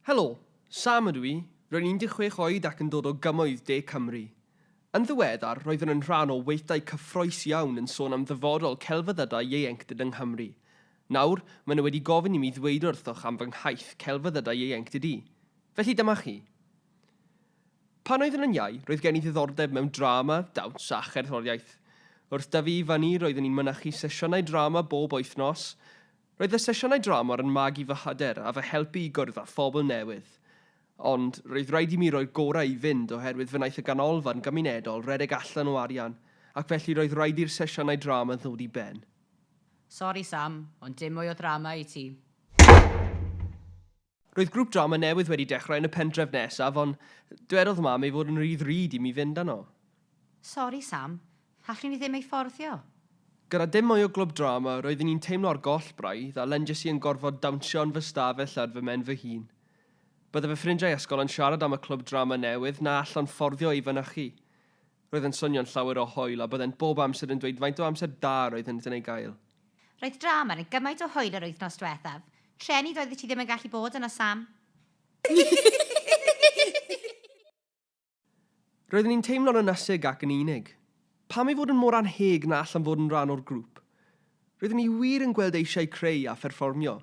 Helo, Sam ydw I, rwy'n 16 oed ac yn dod o Gyhoeddu Cymru. Yn ddiweddar, roeddwn yn rhan o weithdai cyffroes iawn yn sôn am ddyfodol Celfyddydau Ieuenctid yng Nghymru. Nawr, maen nhw wedi gofyn I mi ddweud wrthoch am fy nghaith Celfyddydau Ieuenctid I. Felly dyma chi. Pan oeddwn yn iau, roedd gen I ddiddordeb mewn drama, dawns a cherddoriaeth. Wrth dyfu I fyny, roeddwn i'n mynychu sesiynau drama bob wythnos. Roedd y sesiynau drama yn magu fy hyder a fy helpu I gwrdd â phobl newydd. Ond roedd rhaid I mi roi'r gorau I fynd oherwydd fy wnaeth y ganolfan gymunedol redeg allan o arian, ac felly roedd rhaid i'r sesiynau drama ddod I ben. Sori Sam, ond dim mwy o drama I ti. Roedd grŵp drama newydd wedi dechrau yn y pentref nesaf, ond dywedodd mam ei fod yn rhydd I mi fynd yno. Sori Sam, allwn ni ddim ei fforddio. Gyda dim mwy o glwb drama, roeddwn i'n teimlo ar goll braidd a lenges I yn gorfod dawnsio yn fy stafell ar fy men fy hun. Bydde fy ffrindiau ysgol yn siarad am y clwb drama newydd na allan fforddio I fynychu. Roedd yn swnio'n llawer o hwyl a byddai'n bob amser yn dweud faint o amser da roedd yn ei gael. Roedd drama yn gymaint o hwyl yr wythnos diwethaf. Treni doedd ti ddim yn gallu bod yna, Sam. Roeddwn i'n teimlo'n ynysig ac yn unig. Pam ei fod yn mor anheg na allan fod yn rhan o'r grŵp? Roeddwn I wir yn gweld eisiau creu a pherfformio.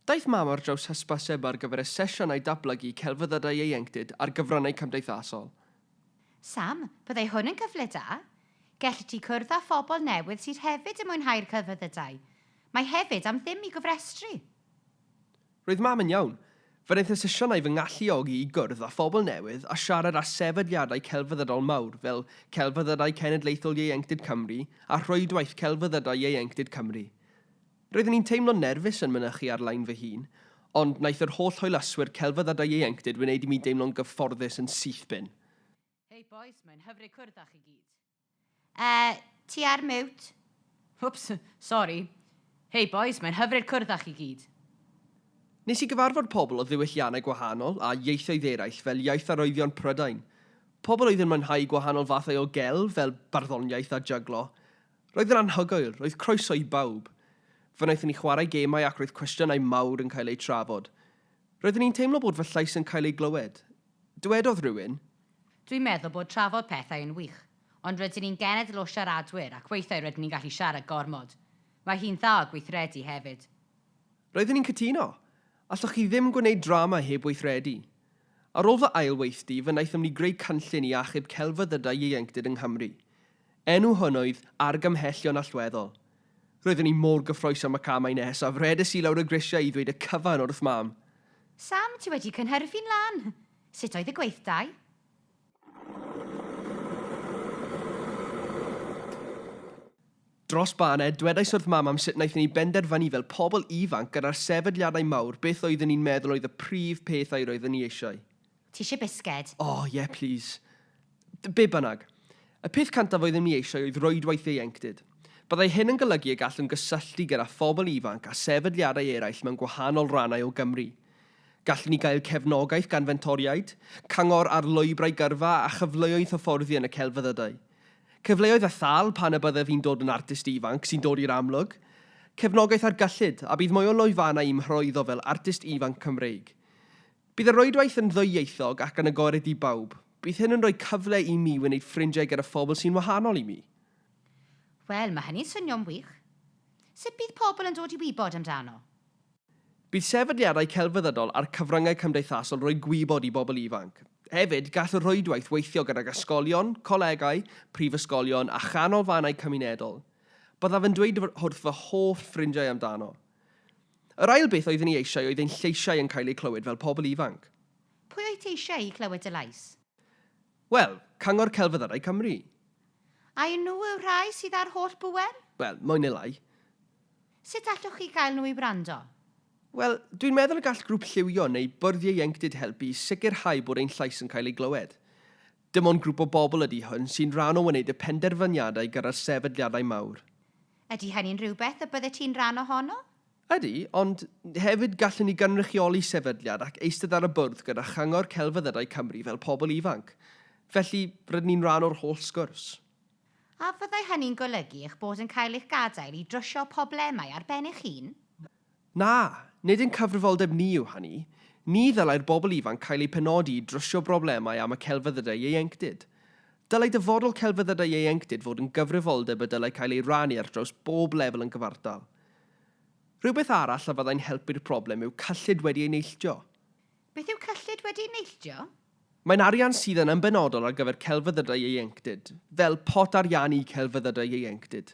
Daeth mam ar draws hysbyseb ar gyfer y sesiynau datblygu Celfyddydau Ieuenctid ar gyfrannau cymdeithasol. Sam, byddai hwn yn cyfle da. Gelli ti cwrdd â phobl newydd sydd hefyd yn mwynhau'r celfyddydau. Mae hefyd am ddim I gofrestru. Roedd mam yn iawn. Fe wnaeth y sesiynau fy ngalluogi I gwrdd â phobl newydd a siarad â sefydliadau celfyddydol mawr fel Celfyddydau Cenedlaethol Ieuenctid Cymru a rhwydwaith Celfyddydau Ieuenctid Cymru. Roeddwn i'n teimlo nerfus yn mynychu ar-lein fy hun, ond wnaeth yr holl hwyluswyr Celfyddydau Ieuenctid wneud I mi deimlo'n gyfforddus yn syth bin. Hei boys, mae'n hyfryd cwrdd â chi gyd. Ti ar mute? Wps, sori. Hei boys, mae'n hyfryd cwrdd â chi gyd. Nes I gyfarfod pobl o ddiwylliannau gwahanol a ieithoedd eraill fel iaith arwyddion Prydain. Pobl oedd yn mwynhau gwahanol fathau o gelf fel barddoniaeth a jyglo. Roedd yn anhygoel, roedd croeso I bawb. Fe wnaethon ni chwarae gemau ac roedd cwestiynau mawr yn cael eu trafod. Roeddwn i'n teimlo bod fy llais yn cael ei glywed. Dywedodd rhywun. Dwi'n meddwl bod trafod pethau yn wych, ond rydyn ni'n genedl o siaradwyr ac weithiau rydyn ni'n gallu siarad gormod. Mae hi'n dda o gweithredu hefyd. Roeddwn i'n cytuno. Allwch chi ddim gwneud drama heb weithredu. Ar ôl fy ail weithdi, fe wnaethon ni greu cynllun I achub Celfyddydau Ieuenctid yng Nghymru. Enw hwn oedd argymhellion allweddol. Roeddwn I mor gyffroes am y camau nesaf, redes I lawr y grisiau I ddweud y cyfan wrth mam. Sam, ti wedi cynhyrfu'n lan. Sut oedd y gweithdai? Dros baned, dwedais wrth mam am sut wnaethon ni benderfynu fel pobl ifanc gyda'r sefydliadau mawr beth oeddwn ni'n meddwl oedd y prif pethau roeddwn ni eisiau. Ti eisiau bisged? Yeah, please. Be bynnag. Y peth cyntaf oeddwn ni eisiau oedd rhwydwaith Ieuenctid. Byddai hyn yn golygu y gallwn gysylltu gyda phobl ifanc a sefydliadau eraill mewn gwahanol rannau o Gymru. Gallwn ni gael cefnogaeth gan fentoriaid, cyngor ar lwybrau gyrfa a chyfleoedd hyfforddi yn y celfyddydau. Cyfleoedd a thal pan y bydde fi'n dod yn artist ifanc sy'n dod i'r amlwg. Cefnogaeth ar gyllid a bydd mwy o lwyfannau I'm hrwyddo fel artist ifanc Cymreig. Bydd y rhwydwaith yn ddwyieithog ac yn agored I bawb. Bydd hyn yn rhoi cyfle I mi wneud ffrindiau gyda phobl sy'n wahanol I mi. Wel, mae hynny'n swnio'n wych. Sut bydd pobl yn dod I wybod amdano? Bydd sefydliadau celfyddydol a'r cyfryngau cymdeithasol rhoi gwybod I bobl ifanc. Hefyd, gall y rhwydwaith weithio gydag ysgolion, colegau, prifysgolion a chanolfannau cymunedol. Byddaf yn dweud wrth fy hoff ffrindiau amdano. Yr ail beth oeddwn ni eisiau oedd ein lleisiau yn cael eu clywed fel pobl ifanc. Pwy oedd ti eisiau I clywed y lais? Wel, Cyngor Celfyddydau Cymru. A yw nhw yw rhai sydd ar holl bwer? Wel, mwy neu lai. Sut allwch chi gael nhw I brando? Wel, dwi'n meddwl y gall grŵp lliwio neu bwrdd ieuenctid helpu sicrhau bod ein llais yn cael ei glywed. Dim ond grŵp o bobl ydy hwn sy'n rhan o wneud y penderfyniadau gyda'r sefydliadau mawr. Ydy hynny'n rhywbeth y bydde ti'n rhan ohono? Ydy, ond hefyd gallwn ni gynrychioli sefydliad ac eistedd ar y bwrdd gyda Chyngor Celfyddydau Cymru fel pobl ifanc. Felly, rydyn ni'n rhan o'r holl sgwrs. A fyddai hynny'n golygu eich bod yn cael eich gadael i drwsio problemau ar ben eich hun? Na, nid yn cyfrifoldeb ni yw hynny. Ni ddylai'r bobl ifanc cael eu penodi i drwsio broblemau am y celfyddydau ieuenctid. Dylai dyfodol celfyddydau ieuenctid fod yn gyfrifoldeb y dylai cael ei rannu ar draws bob lefel yn gyfartal. Rhywbeth arall a fyddai'n helpu'r problem yw cyllid wedi'i neilltio. Beth yw cyllid wedi'i neilltio? Mae'n arian sydd yn benodol ar gyfer celfyddydau ieuenctid, fel pot ariannu celfyddydau ieuenctid.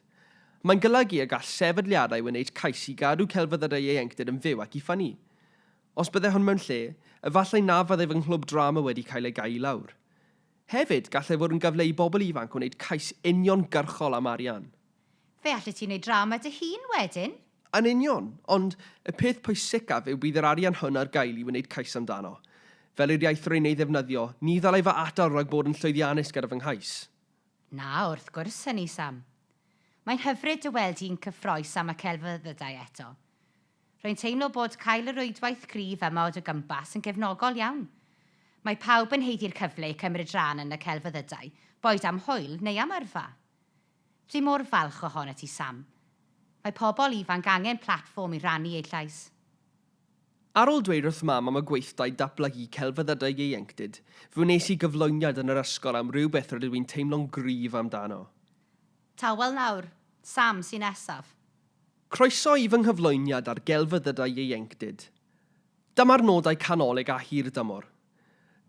Mae'n golygu y gall sefydliadau wneud cais i gadw celfyddydau ieuenctid yn fyw ac i ffynnu. Os byddai hwn mewn lle, efallai na fyddai fy nghlwb drama wedi cael ei gau i lawr. Hefyd, gallai fod yn gyfle i bobl ifanc wneud cais uniongyrchol am arian. Fe allet ti wneud drama dy hun wedyn? Yn union, ond y peth pwysicaf yw bydd yr arian hwn ar gael i wneud cais amdano. Fel i'r iaith rwy'n ei ddefnyddio, ni ddylai fy atal rhag bod yn llwyddiannus gyda fy nghais. Na, wrth gwrs hynny, Sam. Mae'n hyfryd dy weld i'n cyffroes am y celfyddydau eto. Rwy'n teimlo bod cael y rwydwaith cryf yma o dy gympas yn gefnogol iawn. Mae pawb yn heiddi'r cyfle i cymryd rhan yn y celfyddydau, boed am hwyl neu am yrfa. Dwi mor falch ohono ti, Sam. Mae pobl ifanc angen platfform i rannu eu llais. Ar ôl dweud wrth mam am y gweithdai datblygu celfyddydau ieuenctid, fe wnes i gyflwyniad yn yr ysgol am rhywbeth rydw i'n teimlo'n gryf amdano. Tawel nawr, Sam sy'n nesaf. Croeso i fy nghyflwyniad ar gelfyddydau ieuenctid. Dyma'r nodau canolig a hir dymor.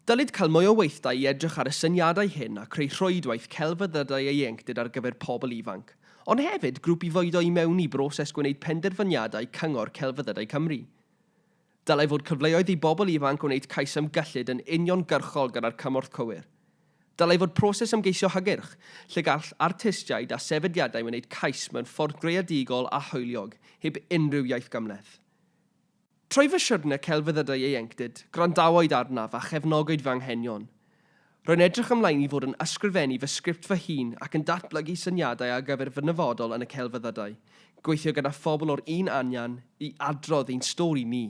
Dylid cael mwy o weithdai i edrych ar y syniadau hyn a creu rhwydwaith celfyddydau ieuenctid ar gyfer pobl ifanc, ond hefyd grŵp i fwydo i mewn i broses gwneud penderfyniadau cyngor celfyddydau Cymru. Dylai fod cyfleoedd i bobl ifanc wneud cais ymgyllid yn uniongyrchol gyda'r cymorth cywir. Dylai fod proses ymgeisio hygyrch, lle gall artistiaid a sefydliadau wneud cais mewn ffordd greadigol a hwyliog, heb unrhyw iaith gymleth. Trwy fy siwrne celfyddydau ieuenctid, grandawyd arnaf a chefnogwyd fy anghenion. Rwy'n edrych ymlaen i fod yn ysgrifennu fy sgript fy hun ac yn datblygu syniadau ar gyfer fy nyfodol yn y celfyddydau, gweithio gyda phobl o'r un anian i adrodd ein stori ni.